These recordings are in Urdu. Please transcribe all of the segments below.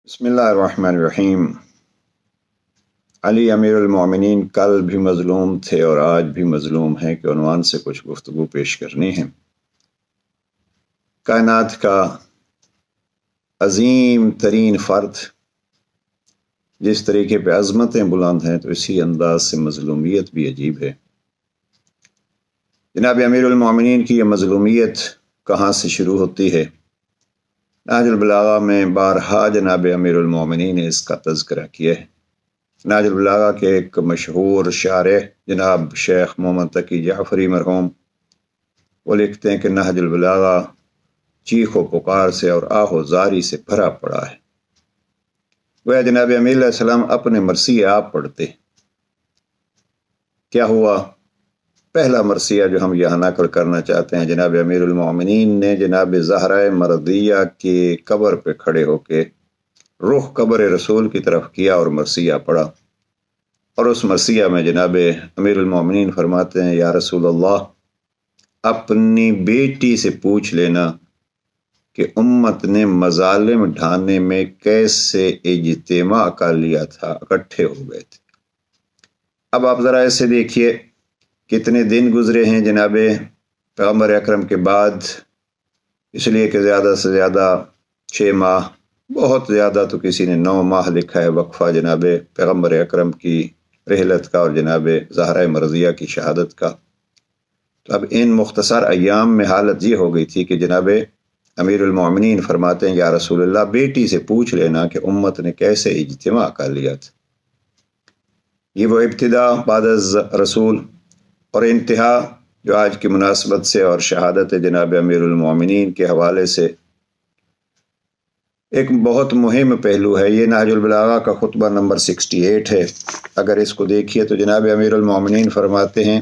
بسم اللہ الرحمن الرحیم۔ علی امیر المومنین کل بھی مظلوم تھے اور آج بھی مظلوم ہیں کہ عنوان سے کچھ گفتگو پیش کرنی ہے۔ کائنات کا عظیم ترین فرد جس طریقے پہ عظمتیں بلند ہیں تو اسی انداز سے مظلومیت بھی عجیب ہے۔ جناب امیر المومنین کی یہ مظلومیت کہاں سے شروع ہوتی ہے؟ نہج البلاغہ میں بارہا جناب امیر المومنین نے اس کا تذکرہ کیا ہے۔ نہج البلاغہ کے ایک مشہور شارح جناب شیخ محمد تقی جعفری مرحوم وہ لکھتے ہیں کہ نہج البلاغہ چیخ و پکار سے اور آہ و زاری سے بھرا پڑا ہے۔ وہ جناب امیر علیہ السلام اپنے مرثیے آپ پڑھتے۔ کیا ہوا؟ پہلا مرثیہ جو ہم یہاں نقل کرنا چاہتے ہیں، جناب امیر المومنین نے جناب زہرہ مرضیہ کی قبر پہ کھڑے ہو کے رخ قبر رسول کی طرف کیا اور مرثیہ پڑھا، اور اس مرثیہ میں جناب امیر المومنین فرماتے ہیں، یا رسول اللہ، اپنی بیٹی سے پوچھ لینا کہ امت نے مظالم ڈھانے میں کیسے اجتماع کر لیا تھا، اکٹھے ہو گئے تھے۔ اب آپ ذرا ایسے دیکھیے کتنے دن گزرے ہیں جناب پیغمبر اکرم کے بعد، اس لیے کہ زیادہ سے زیادہ 6 ماہ، بہت زیادہ تو کسی نے 9 ماہ لکھا ہے وقفہ جناب پیغمبر اکرم کی رحلت کا اور جناب زہرہ مرضیہ کی شہادت کا۔ تو اب ان مختصر ایام میں حالت یہ ہو گئی تھی کہ جناب امیر المومنین فرماتے ہیں، یا رسول اللہ، بیٹی سے پوچھ لینا کہ امت نے کیسے اجتماع کر لیا تھا۔ یہ وہ ابتدا بعد از رسول اور انتہا جو آج کی مناسبت سے اور شہادت جناب امیر المومنین کے حوالے سے ایک بہت مہم پہلو ہے۔ یہ نہج البلاغہ کا خطبہ نمبر 68 ہے۔ اگر اس کو دیکھیے تو جناب امیر المومنین فرماتے ہیں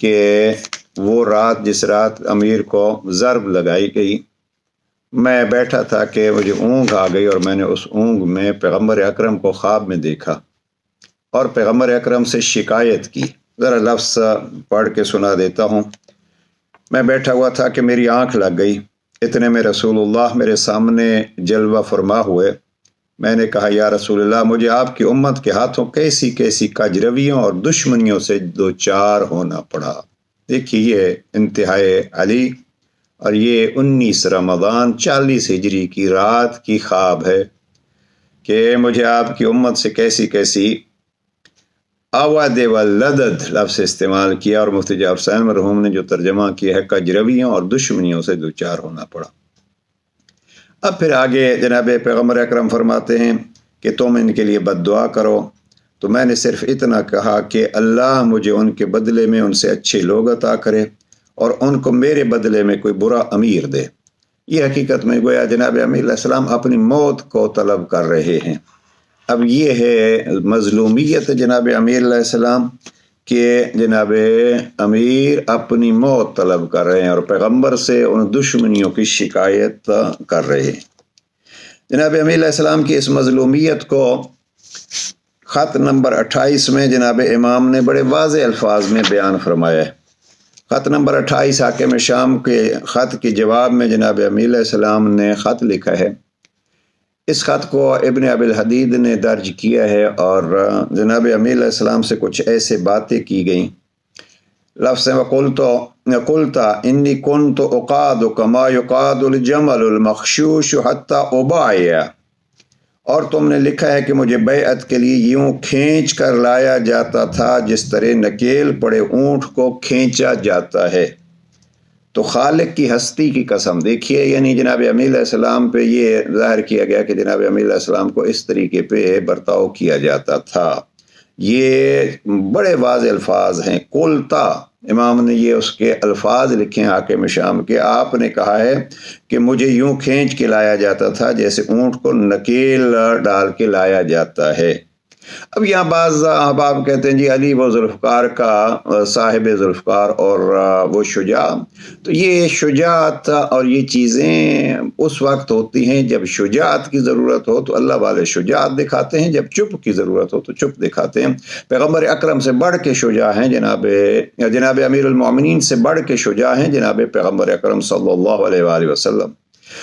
کہ وہ رات جس رات امیر کو ضرب لگائی گئی، میں بیٹھا تھا کہ مجھے اونگ آ گئی اور میں نے اس اونگ میں پیغمبر اکرم کو خواب میں دیکھا اور پیغمبر اکرم سے شکایت کی۔ ذرا لفظ پڑھ کے سنا دیتا ہوں۔ میں بیٹھا ہوا تھا کہ میری آنکھ لگ گئی، اتنے میں رسول اللہ میرے سامنے جلوہ فرما ہوئے۔ میں نے کہا، یا رسول اللہ، مجھے آپ کی امت کے ہاتھوں کیسی کیسی کجرویوں اور دشمنیوں سے دوچار ہونا پڑا۔ دیکھیے یہ انتہائی علی اور یہ 19 رمضان 40 ہجری کی رات کی خواب ہے کہ مجھے آپ کی امت سے کیسی کیسی آواد واللدد لفظ استعمال کیا، اور مفتی جعفر حسین مرحوم نے جو ترجمہ کیا ہے کجرویوں اور دشمنیوں سے دوچار ہونا پڑا۔ اب پھر آگے جناب پیغمبر اکرم فرماتے ہیں کہ تم ان کے لیے بد دعا کرو، تو میں نے صرف اتنا کہا کہ اللہ مجھے ان کے بدلے میں ان سے اچھے لوگ عطا کرے اور ان کو میرے بدلے میں کوئی برا امیر دے۔ یہ حقیقت میں گویا جناب امیر علیہ السلام اپنی موت کو طلب کر رہے ہیں۔ اب یہ ہے مظلومیت جناب امیر علیہ السلام کہ جناب امیر اپنی موت طلب کر رہے ہیں اور پیغمبر سے ان دشمنیوں کی شکایت کر رہے ہیں۔ جناب امیر علیہ السلام کی اس مظلومیت کو خط نمبر 28 میں جناب امام نے بڑے واضح الفاظ میں بیان فرمایا ہے۔ خط نمبر 28 حاکم شام کے خط کے جواب میں جناب امیر علیہ السلام نے خط لکھا ہے۔ اس خط کو ابن ابی الحدید نے درج کیا ہے اور جناب امیر علیہ السلام سے کچھ ایسے باتیں کی گئیں۔ لفظ وَقُلْتَ إِنِّي كُنْتُ أُقَادُ كَمَا يُقَادُ الْجَمَلُ الْمَخْشُوشُ حَتَّى أُبَايَعَ، اور تم نے لکھا ہے کہ مجھے بیعت کے لیے یوں کھینچ کر لایا جاتا تھا جس طرح نکیل پڑے اونٹ کو کھینچا جاتا ہے۔ تو خالق کی ہستی کی قسم، دیکھیے یعنی جناب امیر علیہ السلام پہ یہ ظاہر کیا گیا کہ جناب امیر علیہ السلام کو اس طریقے پہ برتاؤ کیا جاتا تھا۔ یہ بڑے واضح الفاظ ہیں۔ قلتا، امام نے یہ اس کے الفاظ لکھے ہیں حاکم شام کے، آپ نے کہا ہے کہ مجھے یوں کھینچ کے لایا جاتا تھا جیسے اونٹ کو نکیل ڈال کے لایا جاتا ہے۔ اب یہاں بعض احباب کہتے ہیں جی علی وہ ذوالفقار کا صاحب ذوالفقار اور وہ شجاع، تو یہ شجاعت اور یہ چیزیں اس وقت ہوتی ہیں جب شجاعت کی ضرورت ہو تو اللہ والے شجاعت دکھاتے ہیں، جب چپ کی ضرورت ہو تو چپ دکھاتے ہیں۔ پیغمبر اکرم سے بڑھ کے شجاع ہیں جناب امیر المومنین سے بڑھ کے شجاع ہیں جناب پیغمبر اکرم صلی اللہ علیہ وآلہ وسلم۔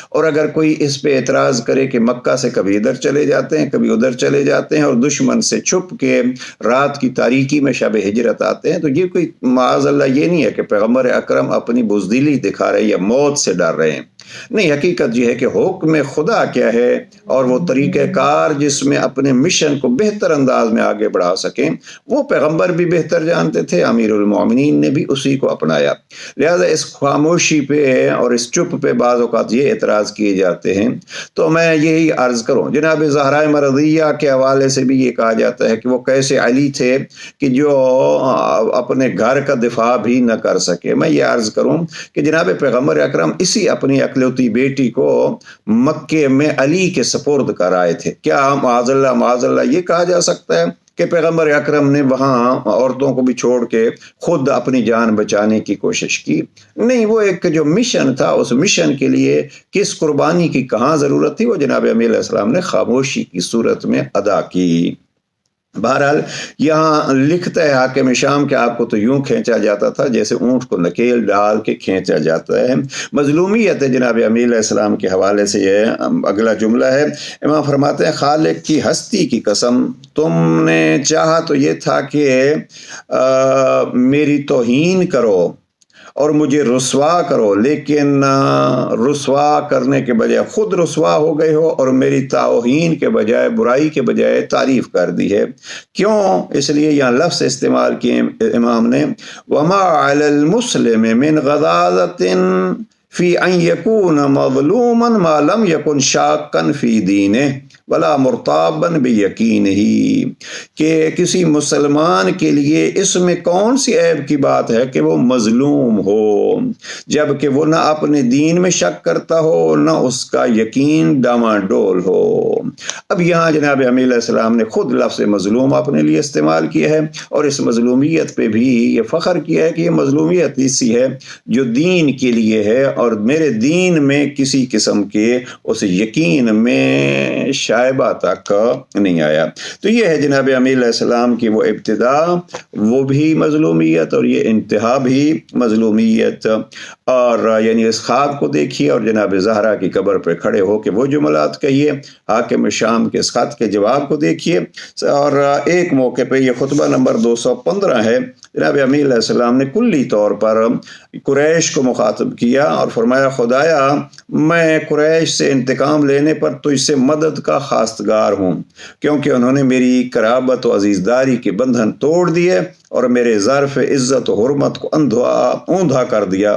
اور اگر کوئی اس پہ اعتراض کرے کہ مکہ سے کبھی ادھر چلے جاتے ہیں کبھی ادھر چلے جاتے ہیں اور دشمن سے چھپ کے رات کی تاریکی میں شب ہجرت آتے ہیں، تو یہ کوئی معاذ اللہ یہ نہیں ہے کہ پیغمبر اکرم اپنی بزدلی دکھا رہے ہیں یا موت سے ڈر رہے ہیں، نہیں، حقیقت یہ ہے کہ حکم خدا کیا ہے اور وہ طریقہ کار جس میں اپنے مشن کو بہتر انداز میں آگے بڑھا سکیں وہ پیغمبر بھی بہتر جانتے تھے، امیر المومنین نے بھی اسی کو اپنایا۔ لہذا اس خاموشی پہ اور اس چپ پہ بعض اوقات یہ اعتراض کیے جاتے ہیں، تو میں یہی عرض کروں، جناب زہرا مرضیہ کے حوالے سے بھی یہ کہا جاتا ہے کہ وہ کیسے علی تھے کہ جو اپنے گھر کا دفاع بھی نہ کر سکے۔ میں یہ عرض کروں کہ جناب پیغمبر اکرم اسی اپنی اکلوتی بیٹی کو مکے میں علی کے سپرد کر آئے تھے۔ کیا معاذ اللہ یہ کہا جا سکتا ہے کہ پیغمبر اکرم نے وہاں عورتوں کو بھی چھوڑ کے خود اپنی جان بچانے کی کوشش کی؟ نہیں، وہ ایک جو مشن تھا اس مشن کے لیے کس قربانی کی کہاں ضرورت تھی وہ جناب امیر علیہ السلام نے خاموشی کی صورت میں ادا کی۔ بہرحال یہاں لکھتا ہے حاکم شام کہ آپ کو تو یوں کھینچا جاتا تھا جیسے اونٹ کو نکیل ڈال کے کھینچا جاتا ہے۔ مظلومیت جناب امیر علیہ السلام کے حوالے سے یہ اگلا جملہ ہے، امام فرماتے ہیں خالق کی ہستی کی قسم تم نے چاہا تو یہ تھا کہ میری توہین کرو اور مجھے رسوا کرو، لیکن رسوا کرنے کے بجائے خود رسوا ہو گئے ہو اور میری توہین کے بجائے برائی کے بجائے تعریف کر دی ہے۔ کیوں؟ اس لیے یہاں لفظ استعمال کیے امام نے، وما علی المسلم من غضاضۃ فی ان یکون مظلوما ما لم یکن شاکا فی دینہ ولا مرتابا بیقینہ، کہ کسی مسلمان کے لیے اس میں کون سی عیب کی بات ہے کہ وہ مظلوم ہو جبکہ وہ نہ اپنے دین میں شک کرتا ہو نہ اس کا یقین ڈاماڈول ہو۔ اب یہاں جناب امیر علیہ السلام نے خود لفظ مظلوم اپنے لیے استعمال کیا ہے اور اس مظلومیت پہ بھی یہ فخر کیا ہے کہ یہ مظلومیت ایسی ہے جو دین کے لیے ہے اور میرے دین میں کسی قسم کے اس یقین میں شائبہ تک نہیں آیا۔ تو یہ ہے جناب امیر علیہ السلام کی وہ ابتدا وہ بھی مظلومیت اور یہ انتہا بھی مظلومیت، اور یعنی اس خواب کو دیکھیے اور جناب زہرا کی قبر پہ کھڑے ہو کے وہ جملات کہیے، حاکم شام کے اس خط کے جواب کو دیکھیے، اور ایک موقع پہ یہ خطبہ نمبر 215 ہے، جناب امیر علیہ السلام نے کلی طور پر قریش کو مخاطب کیا اور فرمایا خدایا میں قریش سے انتقام لینے پر تجھ سے مدد کا خواستگار ہوں، کیونکہ انہوں نے میری قرابت و عزیزداری کے بندھن توڑ دیے اور میرے ظرف عزت و حرمت کو اوندھا کر دیا،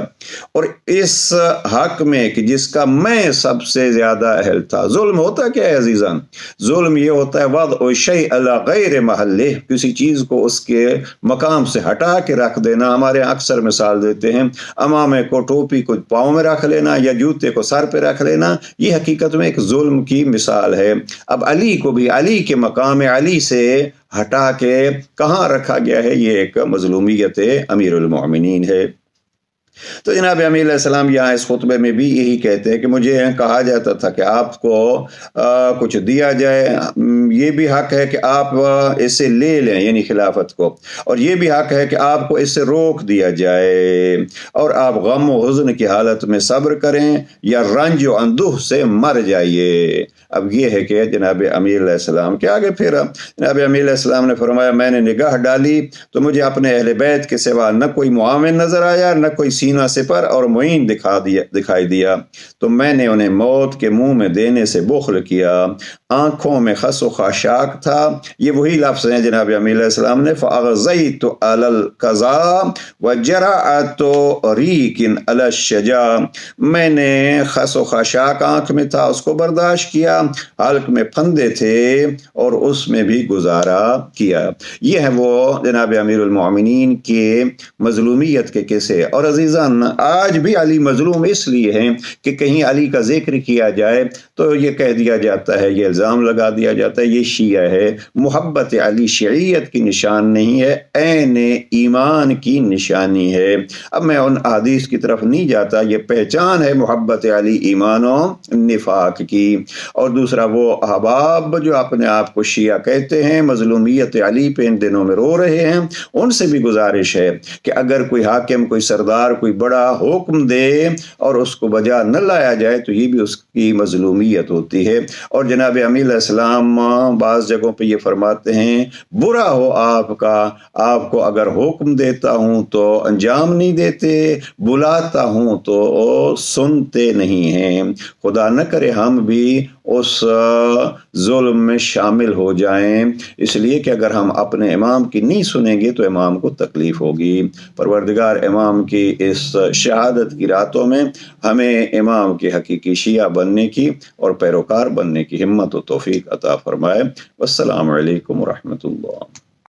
اور اس حق میں کہ جس کا میں سب سے زیادہ اہل تھا۔ ظلم ہوتا کیا ہے عزیزان؟ ظلم یہ ہوتا ہے وضع شیء علی غیر محلہ، کسی چیز کو اس کے مقام سے ہٹا کے رکھ دینا۔ ہمارے اکثر مثال دیتے ہیں امامے کو ٹوپی کو پاؤں میں رکھ لینا یا جوتے کو سر پہ رکھ لینا، یہ حقیقت میں ایک ظلم کی مثال ہے۔ اب علی کو بھی علی کے مقام علی سے ہٹا کے کہاں رکھا گیا ہے؟ یہ ایک مظلومیت امیر المومنین ہے۔ تو جناب امیر علیہ السلام یہاں اس خطبے میں بھی یہی کہتے ہیں کہ مجھے کہا جاتا تھا کہ آپ کو کچھ دیا جائے، یہ بھی حق ہے کہ آپ اس سے لے لیں یعنی خلافت کو، اور یہ بھی حق ہے کہ آپ کو اس سے روک دیا جائے اور آپ غم و حزن کی حالت میں صبر کریں یا رنج و اندوہ سے مر جائیے۔ اب یہ ہے کہ جناب امیر علیہ السلام کے آگے پھر جناب امیر علیہ السلام نے فرمایا میں نے نگاہ ڈالی تو مجھے اپنے اہل بیت کے سوا نہ کوئی معاون نظر آیا نہ کوئی سینہ سپر اور معین دکھائی دیا، تو میں نے انہیں موت کے منہ میں دینے سے بخل کیا، آنکھوں میں خس و خاشاک تھا۔ یہ وہی لفظ ہیں جناب امیر علیہ السلام نے فَأَغْزَيْتُ عَلَى الْقَضَاءِ وَجَرَعَتُ رِيقٍ عَلَى الشَّجَاءِ، میں نے خس و خاشاک آنکھ میں تھا اس کو برداشت کیا، حلق میں پھندے تھے اور اس میں بھی گزارا کیا۔ یہ ہے وہ جناب امیر المومنین کے مظلومیت کے قصے۔ اور عزیزان آج بھی علی مظلوم اس لیے ہیں کہ کہیں علی کا ذکر کیا جائے تو یہ کہہ دیا جاتا ہے، یہ الزام لگا دیا جاتا ہے یہ شیعہ ہے۔ محبت علی شیعیت کی نشان نہیں ہے، عین ایمان کی نشانی ہے۔ اب میں ان حدیث کی طرف نہیں جاتا، یہ پہچان ہے محبت علی ایمان و نفاق کی۔ اور دوسرا وہ احباب جو اپنے آپ کو شیعہ کہتے ہیں، مظلومیت علی پہ ان دنوں میں رو رہے ہیں، ان سے بھی گزارش ہے کہ اگر کوئی حاکم، کوئی سردار، کوئی بڑا حکم دے اور اس کو بجا نہ لایا جائے تو یہ بھی اس کی مظلومیت ہوتی ہے۔ اور جناب امیر علیہ السلام بعض جگہوں پہ یہ فرماتے ہیں برا ہو آپ کا، آپ کو اگر حکم دیتا ہوں تو انجام نہیں دیتے، بلاتا ہوں تو سنتے نہیں ہیں۔ خدا نہ کرے ہم بھی اس ظلم میں شامل ہو جائیں، اس لیے کہ اگر ہم اپنے امام کی نہیں سنیں گے تو امام کو تکلیف ہوگی۔ پروردگار امام کی اس شہادت کی راتوں میں ہمیں امام کے حقیقی شیعہ بننے کی اور پیروکار بننے کی ہمت و توفیق عطا فرمائے۔ والسلام علیکم ورحمۃ اللہ۔